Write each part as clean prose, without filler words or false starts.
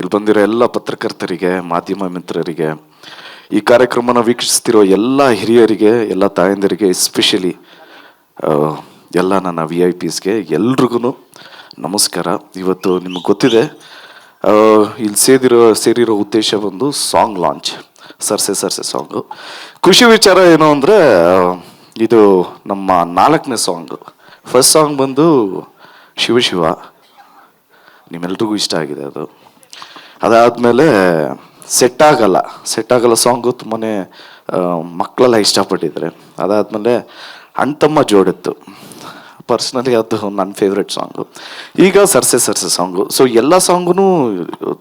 ಇಲ್ಲಿ ಬಂದಿರೋ ಎಲ್ಲ ಪತ್ರಕರ್ತರಿಗೆ, ಮಾಧ್ಯಮ ಮಿತ್ರರಿಗೆ, ಈ ಕಾರ್ಯಕ್ರಮನ ವೀಕ್ಷಿಸ್ತಿರೋ ಎಲ್ಲ ಹಿರಿಯರಿಗೆ, ಎಲ್ಲ ತಾಯಂದಿರಿಗೆ, ಎಸ್ಪೆಷಲಿ ಎಲ್ಲ ನನ್ನ VIPsಗೆ ಎಲ್ರಿಗೂ ನಮಸ್ಕಾರ. ಇವತ್ತು ನಿಮಗೆ ಗೊತ್ತಿದೆ, ಇಲ್ಲಿ ಸೇರಿರೋ ಉದ್ದೇಶ ಒಂದು ಸಾಂಗ್ ಲಾಂಚ್, ಸರ್ಸೆ ಸಾಂಗು. ಖುಷಿ ವಿಚಾರ ಏನು ಅಂದರೆ, ಇದು ನಮ್ಮ 4ನೇ ಸಾಂಗು. ಫಸ್ಟ್ ಸಾಂಗ್ ಬಂದು ಶಿವ, ನಿಮ್ಮೆಲ್ರಿಗೂ ಇಷ್ಟ ಆಗಿದೆ ಅದು. ಅದಾದಮೇಲೆ ಸೆಟ್ ಆಗಲ್ಲ ಸಾಂಗು ತುಂಬಾ ಮಕ್ಕಳೆಲ್ಲ ಇಷ್ಟಪಟ್ಟಿದ್ದಾರೆ. ಅದಾದಮೇಲೆ ಅಣ್ತಮ್ಮ ಜೋಡಿತ್ತು, ಪರ್ಸ್ನಲಿ ಅದು ನನ್ನ ಫೇವ್ರೆಟ್ ಸಾಂಗು. ಈಗ ಸರ್ಸೆ ಸಾಂಗು. ಸೊ ಎಲ್ಲ ಸಾಂಗೂ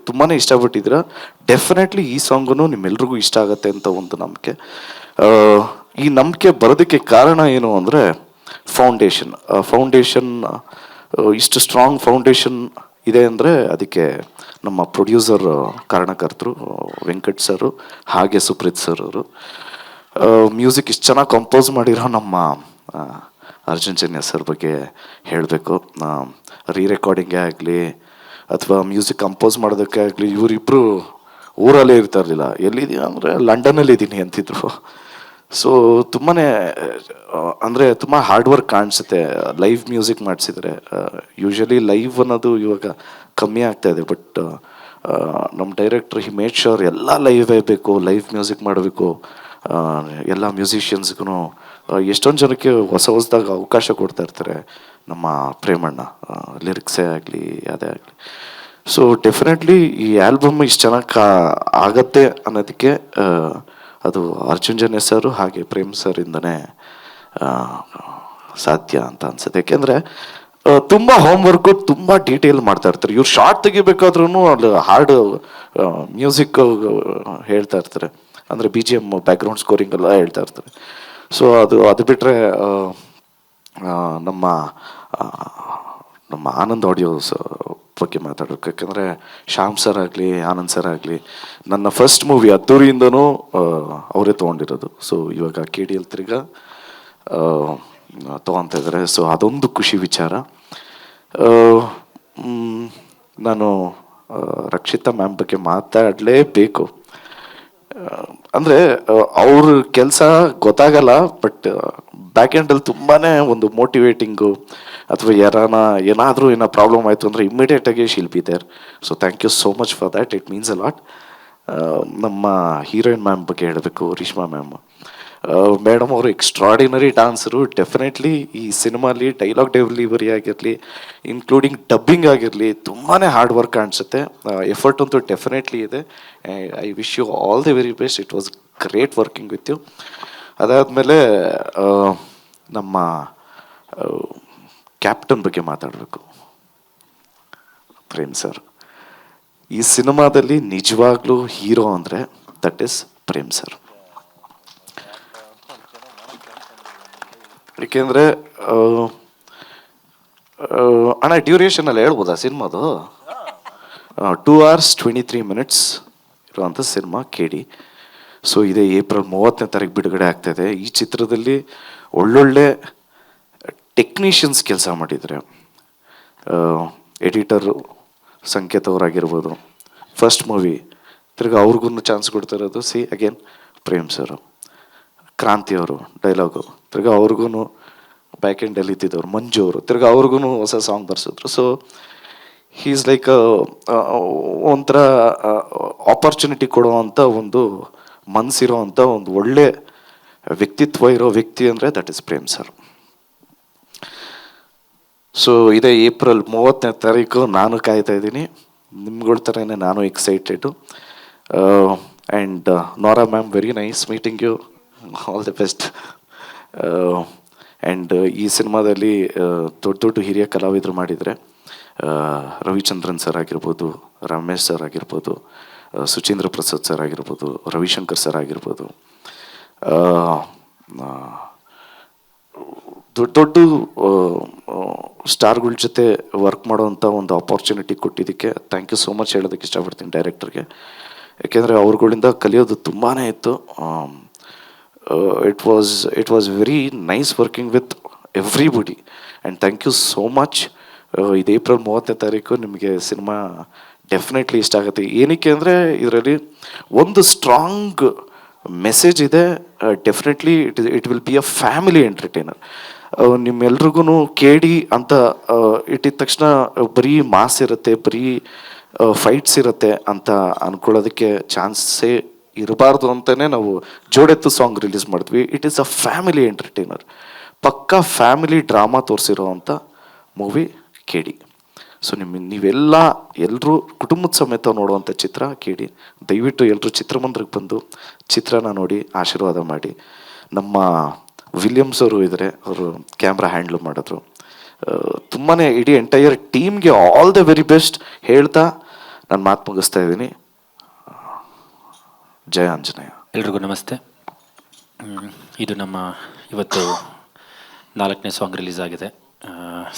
ತುಂಬಾ ಇಷ್ಟಪಟ್ಟಿದ್ದೀರ. ಡೆಫಿನೆಟ್ಲಿ ಈ ಸಾಂಗೂ ನಿಮ್ಮೆಲ್ರಿಗೂ ಇಷ್ಟ ಆಗುತ್ತೆ ಅಂತ ಒಂದು ನಂಬಿಕೆ. ಈ ನಂಬಿಕೆ ಬರೋದಕ್ಕೆ ಕಾರಣ ಏನು ಅಂದರೆ ಫೌಂಡೇಶನ್ ಇಷ್ಟು ಸ್ಟ್ರಾಂಗ್ ಫೌಂಡೇಶನ್ ಇದೆ ಅಂದರೆ ಅದಕ್ಕೆ ನಮ್ಮ ಪ್ರೊಡ್ಯೂಸರ್ ಕಾರಣಕರ್ತರು ವೆಂಕಟ್ ಸರು, ಹಾಗೆ ಸುಪ್ರೀತ್ ಸರ್ ಅವರು. ಮ್ಯೂಸಿಕ್ ಇಷ್ಟು ಚೆನ್ನಾಗಿ ಕಂಪೋಸ್ ಮಾಡಿರೋ ನಮ್ಮ ಅರ್ಜುನ್ ಜನ್ಯ ಸರ್ ಬಗ್ಗೆ ಹೇಳಬೇಕು. ರೆಕಾರ್ಡಿಂಗೇ ಆಗಲಿ ಅಥವಾ ಮ್ಯೂಸಿಕ್ ಕಂಪೋಸ್ ಮಾಡೋದಕ್ಕೆ ಆಗಲಿ, ಇವರಿಬ್ಬರು ಊರಲ್ಲೇ ಇರ್ತಾ ಇರಲಿಲ್ಲ. ಎಲ್ಲಿದ್ದೀನಿ ಅಂದರೆ ಲಂಡನಲ್ಲಿ ಇದ್ದೀನಿ ಅಂತಿದ್ರು. ಸೊ ತುಂಬಾ ಅಂದರೆ ತುಂಬ ಹಾರ್ಡ್ ವರ್ಕ್ ಕಾಣಿಸುತ್ತೆ. ಲೈವ್ ಮ್ಯೂಸಿಕ್ ಮಾಡಿಸಿದರೆ, ಯೂಶಲಿ ಲೈವ್ ಅನ್ನೋದು ಇವಾಗ ಕಮ್ಮಿ ಆಗ್ತಾ ಇದೆ. ಬಟ್ ನಮ್ಮ ಡೈರೆಕ್ಟ್ರ್ ಹಿಮೇಶ್ ಶೋರ್ ಎಲ್ಲ ಲೈವೇ ಬೇಕು, ಲೈವ್ ಮ್ಯೂಸಿಕ್ ಮಾಡಬೇಕು. ಎಲ್ಲ ಮ್ಯೂಸಿಷಿಯನ್ಸ್ಗೂ ಎಷ್ಟೊಂದು ಜನಕ್ಕೆ ಹೊಸದಾಗಿ ಅವಕಾಶ ಕೊಡ್ತಾ ಇರ್ತಾರೆ ನಮ್ಮ ಪ್ರೇಮಣ್ಣ, ಲಿರಿಕ್ಸೇ ಆಗಲಿ ಅದೇ ಆಗಲಿ. ಸೊ ಡೆಫಿನೆಟ್ಲಿ ಈ ಆಲ್ಬಮ್ ಇಷ್ಟು ಚೆನ್ನಾಗಿ ಆಗತ್ತೆ ಅನ್ನೋದಕ್ಕೆ ಅದು ಅರ್ಜುನ್ ಜನ್ಯ ಸರು ಹಾಗೆ ಪ್ರೇಮ್ ಸರ್ ಇಂದನೇ ಸಾಧ್ಯ ಅಂತ ಅನ್ಸುತ್ತೆ. ಯಾಕೆಂದರೆ ತುಂಬ ಹೋಮ್ವರ್ಕು, ತುಂಬ ಡೀಟೇಲ್ ಮಾಡ್ತಾ ಇರ್ತಾರೆ. ಇವ್ರು ಶಾರ್ಟ್ ತೆಗಿಬೇಕಾದ್ರೂ ಅಲ್ಲಿ ಹಾರ್ಡ್ ಮ್ಯೂಸಿಕ್ ಹೇಳ್ತಾ ಇರ್ತಾರೆ, ಅಂದರೆ BGM ಬ್ಯಾಕ್ಗ್ರೌಂಡ್ ಸ್ಕೋರಿಂಗ್ ಎಲ್ಲ ಹೇಳ್ತಾ ಇರ್ತಾರೆ. ಸೊ ಅದು ಬಿಟ್ಟರೆ ನಮ್ಮ ಆನಂದ್ ಆಡಿಯೋಸ್ ಬಗ್ಗೆ ಮಾತಾಡಬೇಕು. ಯಾಕಂದರೆ ಶ್ಯಾಮ್ ಸರ್ ಆಗಲಿ, ಆನಂದ್ ಸರ್ ಆಗಲಿ, ನನ್ನ ಫಸ್ಟ್ ಮೂವಿ ಅದ್ದೂರಿಯಿಂದನೂ ಅವರೇ ತೊಗೊಂಡಿರೋದು. ಸೊ ಇವಾಗ KDL ತಿರ್ಗಾ ತೊಗೊತಾ ಇದ್ದಾರೆ. ಸೊ ಅದೊಂದು ಖುಷಿ ವಿಚಾರ. ನಾನು ರಕ್ಷಿತಾ ಮ್ಯಾಮ್ ಬಗ್ಗೆ ಮಾತಾಡಲೇಬೇಕು. ಅಂದರೆ ಅವ್ರ ಕೆಲಸ ಗೊತ್ತಾಗಲ್ಲ, ಬಟ್ ಬ್ಯಾಕ್ ಎಂಡಲ್ಲಿ ತುಂಬಾ ಒಂದು ಮೋಟಿವೇಟಿಂಗು, ಅಥವಾ ಏನಾದರೂ ಪ್ರಾಬ್ಲಮ್ ಆಯಿತು ಅಂದರೆ ಇಮ್ಮಿಡಿಯೇಟಾಗಿ she'll be there. So thank you so much for that, it means a lot. ನಮ್ಮ ಹೀರೋಯಿನ್ ಮ್ಯಾಮ್ ಬಗ್ಗೆ ಹೇಳಬೇಕು, ರೇಷ್ಮಾ ಮ್ಯಾಮ್. ಮೇಡಮ್ ಅವರು ಎಕ್ಸ್ಟ್ರಾಡಿನರಿ ಡಾನ್ಸರು. ಡೆಫಿನೆಟ್ಲಿ ಈ ಸಿನಿಮಾಲಿ ಡೈಲಾಗ್ ಡೆಲಿವರಿ ಆಗಿರಲಿ, ಇನ್ಕ್ಲೂಡಿಂಗ್ ಡಬ್ಬಿಂಗ್ ಆಗಿರಲಿ, ತುಂಬಾ ಹಾರ್ಡ್ ವರ್ಕ್ ಕಾಣಿಸುತ್ತೆ. ಎಫರ್ಟ್ ಅಂತೂ ಡೆಫಿನೆಟ್ಲಿ ಇದೆ. I wish you all the very best. It was great working with you. ಅದಾದಮೇಲೆ ನಮ್ಮ ಕ್ಯಾಪ್ಟನ್ ಬಗ್ಗೆ ಮಾತಾಡಬೇಕು, ಪ್ರೇಮ್ ಸರ್. ಈ ಸಿನಿಮಾದಲ್ಲಿ ನಿಜವಾಗ್ಲೂ ಹೀರೋ ಅಂದರೆ ದಟ್ ಈಸ್ ಪ್ರೇಮ್ ಸರ್. ಏಕೆಂದರೆ ಅಣ್ಣ ಡ್ಯೂರೇಷನ್ ಎಲ್ಲ ಹೇಳ್ಬೋದಾ ಸಿನಿಮಾದು? 2 hours 23 minutes ಇರುವಂಥ ಸಿನಿಮಾ KD. ಸೊ ಇದೇ ಏಪ್ರಿಲ್ 30ನೇ ತಾರೀಕು ಬಿಡುಗಡೆ ಆಗ್ತಾಯಿದೆ. ಈ ಚಿತ್ರದಲ್ಲಿ ಒಳ್ಳೊಳ್ಳೆ ಟೆಕ್ನಿಷಿಯನ್ಸ್ ಕೆಲಸ ಮಾಡಿದ್ದಾರೆ. ಎಡಿಟರು ಸಂಕೇತ್ ಅವರಾಗಿರ್ಬೋದು, ಫಸ್ಟ್ ಮೂವಿ ತಿರ್ಗಿ ಅವ್ರಿಗೂ ಚಾನ್ಸ್ ಕೊಡ್ತಿರೋದು ಅಗೇನ್ ಪ್ರೇಮ್ ಸರು. ಕ್ರಾಂತಿ ಅವರು ಡೈಲಾಗು, ತಿರ್ಗಿ ಅವ್ರಿಗೂ ಬ್ಯಾಕ್ ಎಂಡಲ್ಲಿ ಇದ್ದಿದ್ದವ್ರು ಮಂಜು ಅವರು, ತಿರ್ಗಿ ಅವ್ರಿಗೂ ಹೊಸ ಸಾಂಗ್ ಬರ್ಸಿದ್ರು. ಸೊ ಈಸ್ ಲೈಕ್ ಒಂಥರ ಆಪರ್ಚುನಿಟಿ ಕೊಡುವಂಥ ಒಂದು ಮನಸ್ಸಿರೋ ಅಂಥ ಒಂದು ಒಳ್ಳೆ ವ್ಯಕ್ತಿತ್ವ ಇರೋ ವ್ಯಕ್ತಿ ಅಂದರೆ that is Prem sir. So ಇದೇ ಏಪ್ರಿಲ್ 30ನೇ ತಾರೀಕು ನಾನು ಕಾಯ್ತಾ ಇದ್ದೀನಿ. ನಿಮ್ಗಳ ಥರನೇ ನಾನು excited. And Nora ma'am, very nice meeting you, all the best. And ಈ ಸಿನಿಮಾದಲ್ಲಿ ದೊಡ್ಡ ಹಿರಿಯ ಕಲಾವಿದರು ಮಾಡಿದರೆ, ರವಿಚಂದ್ರನ್ ಸರ್ ಆಗಿರ್ಬೋದು, ರಮೇಶ್ ಸರ್ ಆಗಿರ್ಬೋದು, ಸುಚೀಂದ್ರ ಪ್ರಸಾದ್ ಸರ್ ಆಗಿರ್ಬೋದು, ರವಿಶಂಕರ್ ಸರ್ ಆಗಿರ್ಬೋದು, ದೊಡ್ಡ ಸ್ಟಾರ್ಗಳ ಜೊತೆ ವರ್ಕ್ ಮಾಡೋವಂಥ ಒಂದು ಆಪರ್ಚುನಿಟಿ ಕೊಟ್ಟಿದ್ದಕ್ಕೆ ಥ್ಯಾಂಕ್ ಯು ಸೋ ಮಚ್ ಹೇಳೋದಕ್ಕೆ ಇಷ್ಟಪಡ್ತೀನಿ ಡೈರೆಕ್ಟರ್ಗೆ. ಯಾಕೆಂದರೆ ಅವ್ರುಗಳಿಂದ ಕಲಿಯೋದು ತುಂಬಾ ಇತ್ತು. it was very nice working with everybody and thank you so much. ಇದು ಏಪ್ರಿಲ್ 30ನೇ ತಾರೀಕು ನಿಮಗೆ ಸಿನಿಮಾ ಡೆಫಿನೆಟ್ಲಿ ಇಷ್ಟ ಆಗುತ್ತೆ. ಏನಕ್ಕೆ ಅಂದರೆ ಇದರಲ್ಲಿ ಒಂದು ಸ್ಟ್ರಾಂಗ್ ಮೆಸೇಜ್ ಇದೆ. Definitely it will be a family entertainer. ನಿಮ್ಮೆಲ್ರಿಗೂ ಕೇಳಿ ಅಂತ ಇಟ್ಟಿದ ತಕ್ಷಣ ಬರೀ ಮಾಸ್ ಇರುತ್ತೆ, ಬರೀ ಫೈಟ್ಸ್ ಇರುತ್ತೆ ಅಂತ ಅಂದ್ಕೊಳ್ಳೋದಕ್ಕೆ ಚಾನ್ಸೇ ಇರಬಾರ್ದು ಅಂತಲೇ ನಾವು ಜೋಡೆತ್ತು ಸಾಂಗ್ ರಿಲೀಸ್ ಮಾಡಿದ್ವಿ. It is a family entertainer, ಪಕ್ಕಾ ಫ್ಯಾಮಿಲಿ ಡ್ರಾಮಾ ತೋರಿಸಿರೋ ಅಂಥ ಮೂವಿ ಕೇಳಿ. ಸೊ ನೀವೆಲ್ಲ ಎಲ್ಲರೂ ಕುಟುಂಬದ ಸಮೇತ ನೋಡುವಂಥ ಚಿತ್ರ ಕೇಳಿ. ದಯವಿಟ್ಟು ಎಲ್ಲರೂ ಚಿತ್ರಮಂದಿರಕ್ಕೆ ಬಂದು ಚಿತ್ರನ ನೋಡಿ ಆಶೀರ್ವಾದ ಮಾಡಿ. ನಮ್ಮ ವಿಲಿಯಮ್ಸ್ ಅವರು ಇದ್ದಾರೆ, ಅವರು ಕ್ಯಾಮ್ರಾ ಹ್ಯಾಂಡ್ಲ್ ಮಾಡಿದ್ರು. ತುಂಬಾ ಇಡೀ ಎಂಟೈರ್ ಟೀಮ್ಗೆ ಆಲ್ ದ ವೆರಿ ಬೆಸ್ಟ್ ಹೇಳ್ತಾ ನಾನು ಮಾತು ಮುಗಿಸ್ತಾ ಇದ್ದೀನಿ. ಜಯ ಆಂಜನೇಯ. ಎಲ್ರಿಗೂ ನಮಸ್ತೆ. ಇದು ನಮ್ಮ ಇವತ್ತು 4ನೇ ಸಾಂಗ್ ರಿಲೀಸ್ ಆಗಿದೆ,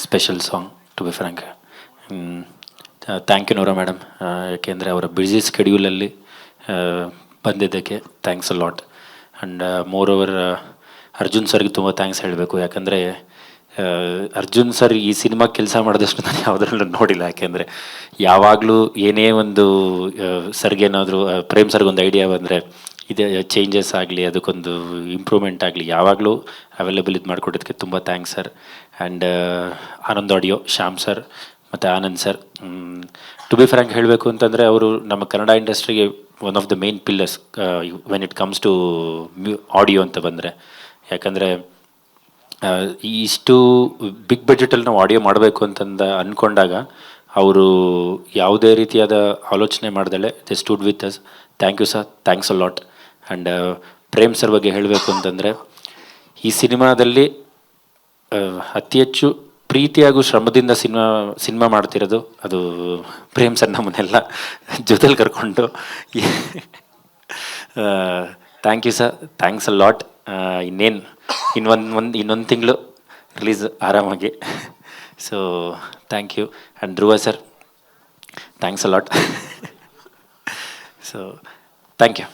special song to be frank. Thank you Nora madam, ಯಾಕೆಂದರೆ ಅವರ ಬ್ಯುಸಿ ಸ್ಕೆಡ್ಯೂಲಲ್ಲಿ ಬಂದಿದ್ದಕ್ಕೆ thanks a lot. And more over Arjun ಸರ್ಗೆ ತುಂಬ ಥ್ಯಾಂಕ್ಸ್ ಹೇಳಬೇಕು. ಯಾಕಂದರೆ ಅರ್ಜುನ್ ಸರ್ ಈ ಸಿನಿಮಾ ಕೆಲಸ ಮಾಡಿದಷ್ಟು ನಾನು ಯಾವುದ್ರಲ್ಲೂ ನೋಡಿಲ್ಲ. ಯಾಕೆಂದರೆ ಯಾವಾಗಲೂ ಏನೇ ಒಂದು ಸರ್ಗೇನಾದರೂ ಪ್ರೇಮ್ ಸರ್ಗೊಂದು ಐಡಿಯಾ ಬಂದರೆ ಇದೇ ಚೇಂಜಸ್ ಆಗಲಿ, ಅದಕ್ಕೊಂದು ಇಂಪ್ರೂವ್ಮೆಂಟ್ ಆಗಲಿ, ಯಾವಾಗಲೂ ಅವೈಲೇಬಲ್ ಇದು ಮಾಡಿಕೊಡೋದಕ್ಕೆ ತುಂಬ thanks sir. And Anand audio, Shyam sir ಮತ್ತು Anand sir. To be frank ಹೇಳಬೇಕು ಅಂತಂದರೆ ಅವರು ನಮ್ಮ ಕನ್ನಡ ಇಂಡಸ್ಟ್ರಿಗೆ one of the main pillars when it comes to audio ಅಂತ ಬಂದರೆ. ಯಾಕಂದರೆ ಇಷ್ಟು ಬಿಗ್ ಬಜೆಟಲ್ಲಿ ನಾವು ಆಡಿಯೋ ಮಾಡಬೇಕು ಅಂತಂದು ಅಂದ್ಕೊಂಡಾಗ ಅವರು ಯಾವುದೇ ರೀತಿಯಾದ ಆಲೋಚನೆ ಮಾಡ್ದಲೆ they stood with us. Thank you sir, thanks a lot. And Prem sir ಬಗ್ಗೆ ಹೇಳಬೇಕು ಅಂತಂದರೆ ಈ ಸಿನಿಮಾದಲ್ಲಿ ಅತಿ ಹೆಚ್ಚು ಪ್ರೀತಿ ಹಾಗೂ ಶ್ರಮದಿಂದ ಸಿನಿಮಾ ಮಾಡ್ತಿರೋದು ಅದು ಪ್ರೇಮ್ ಸರ್. ನಮ್ಮನ್ನೆಲ್ಲ ಜೊತೆಲಿ ಕರ್ಕೊಂಡು thank you sir, thanks a lot. ಇನ್ನೇನು ಇನ್ನೊಂದು ತಿಂಗಳು ರಿಲೀಸ್ ಆರಾಮಾಗಿ. So thank you. And Dhruva sir, thanks a lot. So thank you.